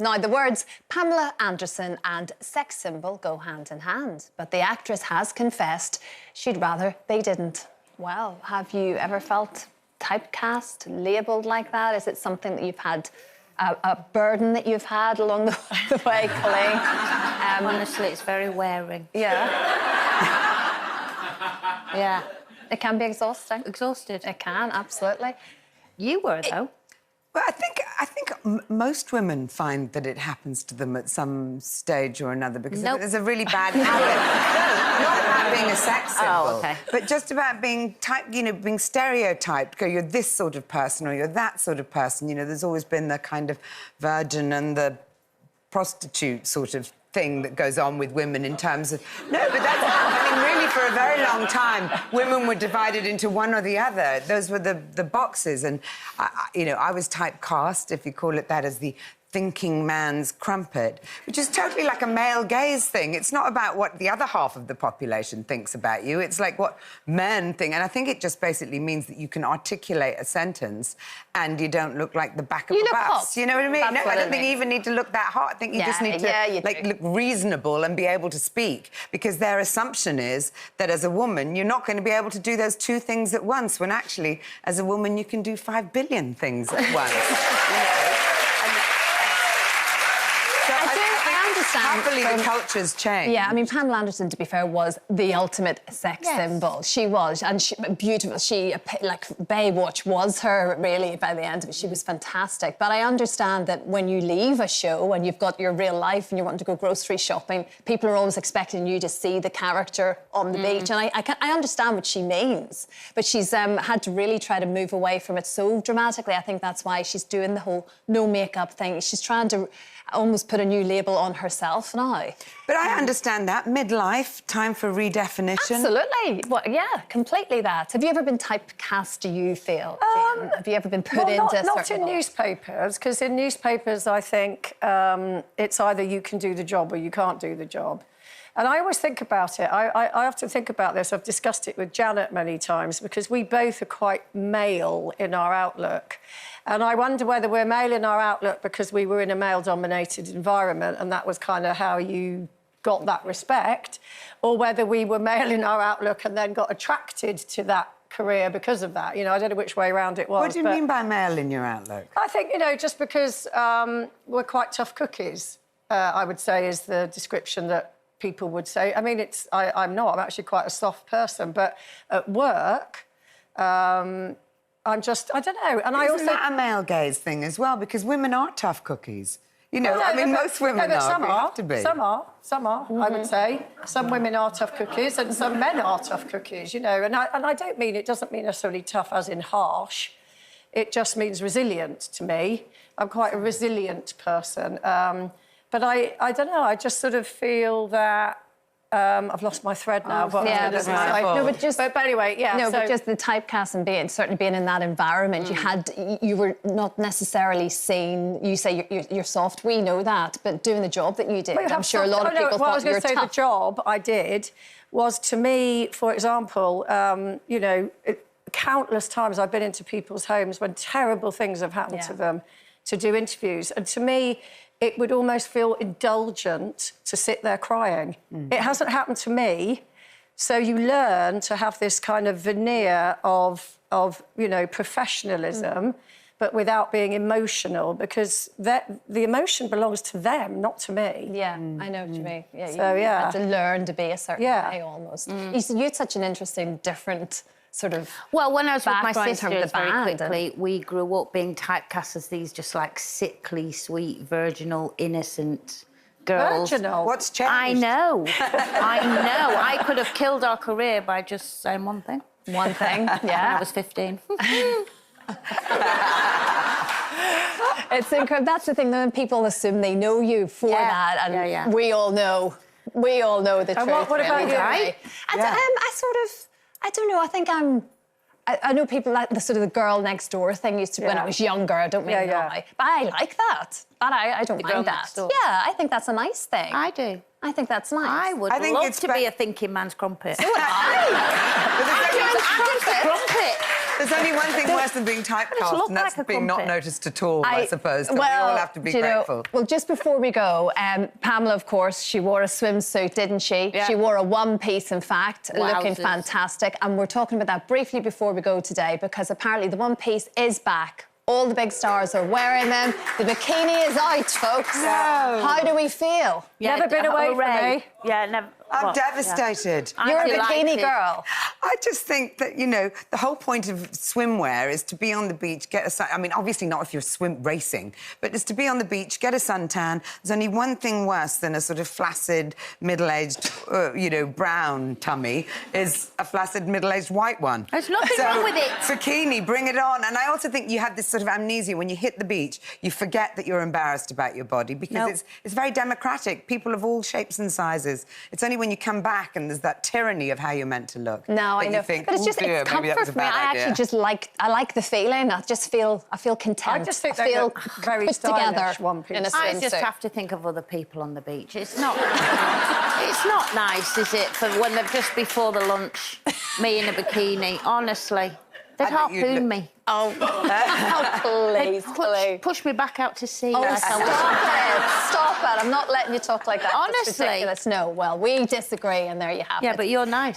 Now, the words Pamela Anderson and sex symbol go hand in hand, but the actress has confessed she'd rather they didn't. Well, have you ever felt typecast, labelled like that? Is it something that you've had, a burden that you've had along the way, Colleen? Honestly, it's very wearing. Yeah. Yeah. It can be exhausting. Exhausted. It can, absolutely. You were, though. Well, I think most women find that it happens to them at some stage or another because there's a really bad habit. Not about being a sex symbol, but just about being being stereotyped. Go, you're this sort of person or you're that sort of person. You know, there's always been the kind of virgin and the prostitute sort of thing that goes on with women in terms of... No, but that's... I mean, really, for a very long time, women were divided into one or the other. Those were the boxes. And, I was typecast, if you call it that, as the thinking man's crumpet, which is totally like a male gaze thing. It's not about what the other half of the population thinks about you. It's like what men think. And I think it just basically means that you can articulate a sentence and you don't look like the back of a bus. Hot. You know what I mean? That's no, I don't think you even need to look that hot. I think you just need to look reasonable and be able to speak, because their assumption is that as a woman you're not going to be able to do those two things at once, when actually as a woman you can do 5 billion things at once. Happily, the culture's changed. Yeah, I mean, Pamela Anderson, to be fair, was the ultimate sex symbol. She was, and she, beautiful. She, like, Baywatch was her, really, by the end of it. She was fantastic. But I understand that when you leave a show and you've got your real life and you want to go grocery shopping, people are always expecting you to see the character on the beach. And I understand what she means, but she's had to really try to move away from it so dramatically. I think that's why she's doing the whole no makeup thing. She's trying to almost put a new label on herself now. But I understand that. Midlife, time for redefinition. Absolutely. Well, yeah, completely that. Have you ever been typecast, do you feel, Jane? Have you ever been put into not in newspapers, because in newspapers I think it's either you can do the job or you can't do the job. And I always think about it. I often think about this. I've discussed it with Janet many times, because we both are quite male in our outlook. And I wonder whether we're male in our outlook because we were in a male-dominated environment and that was kind of how you got that respect, or whether we were male in our outlook and then got attracted to that career because of that. You know, I don't know which way around it was. What do you mean by male in your outlook? I think, just because we're quite tough cookies, I would say, is the description that people would say. I mean, I'm not. I'm actually quite a soft person, but at work, I'm just, I don't know. And Isn't that a male gaze thing as well? Because women are tough cookies. You know, well, I mean, most women are. Some are. Have to be. Some are, I would say. Some women are tough cookies and some men are tough cookies, And I don't mean, it doesn't mean necessarily tough as in harsh. It just means resilient to me. I'm quite a resilient person. But I don't know, I just sort of feel that... I've lost my thread now. But yeah, that's right. No, but anyway, yeah. No, but just the typecast and certainly being in that environment, you were not necessarily seen. You say you're soft. We know that, but doing the job that you did, I'm sure a lot of people thought you were tough. The job I did was, to me, for example, countless times I've been into people's homes when terrible things have happened to them to do interviews, and to me, it would almost feel indulgent to sit there crying. It hasn't happened to me, so you learn to have this kind of veneer of professionalism, but without being emotional, because the emotion belongs to them, not to me. Yeah, I know what you mean. Yeah, so, you had to learn to be a certain way, almost. You had such an interesting, different... sort of well, when I was with my sisters, very quickly, we grew up being typecast as these just, like, sickly, sweet, virginal, innocent girls. Virginal? What's changed? I know. I know. I could have killed our career by just saying one thing. One thing, yeah. When I was 15. It's incredible. That's the thing, then people assume they know you for that, and we all know the truth. What about you? I don't know. I think I know people like the sort of the girl next door thing used to when I was younger. I don't mean now, but I like that. But I don't mind that. Yeah, I think that's a nice thing. I do. I think that's nice. I would love to be a thinking man's crumpet. So would I. Crumpet. There's only one thing worse than being typecast, and that's being not noticed at all, I suppose. So we all have to be grateful. Well, just before we go, Pamela, of course, she wore a swimsuit, didn't she? Yeah. She wore a one-piece, in fact, looking fantastic. And we're talking about that briefly before we go today, because apparently the one-piece is back. All the big stars are wearing them. The bikini is out, folks. No. How do we feel? Yeah, never been away from me. Yeah, never. I'm devastated. You're a bikini girl. I just think that, you know, the whole point of swimwear is to be on the beach, get a sun... I mean, obviously not if you're swim racing, but it's to be on the beach, get a suntan. There's only one thing worse than a sort of flaccid, middle-aged, you know, brown tummy, is a flaccid, middle-aged white one. There's nothing wrong with it. Bikini, bring it on. And I also think you have this sort of amnesia. When you hit the beach, you forget that you're embarrassed about your body, because it's very democratic. People of all shapes and sizes. It's only when you come back and there's that tyranny of how you're meant to look. No, I know. Think, but it's just it's comfort for me. I actually just like the feeling. I feel content. I just think I feel very put together one piece. in a I swimsuit. just have to think of other people on the beach. It's not it's not nice, is it, for when they're just before the lunch, me in a bikini, honestly. They'd harpoon me. Oh, please, please. Push me back out to sea. Oh, stop it. I'm not letting you talk like that. Honestly. That's ridiculous. No, well, we disagree, and there you have it. Yeah, but you're nice.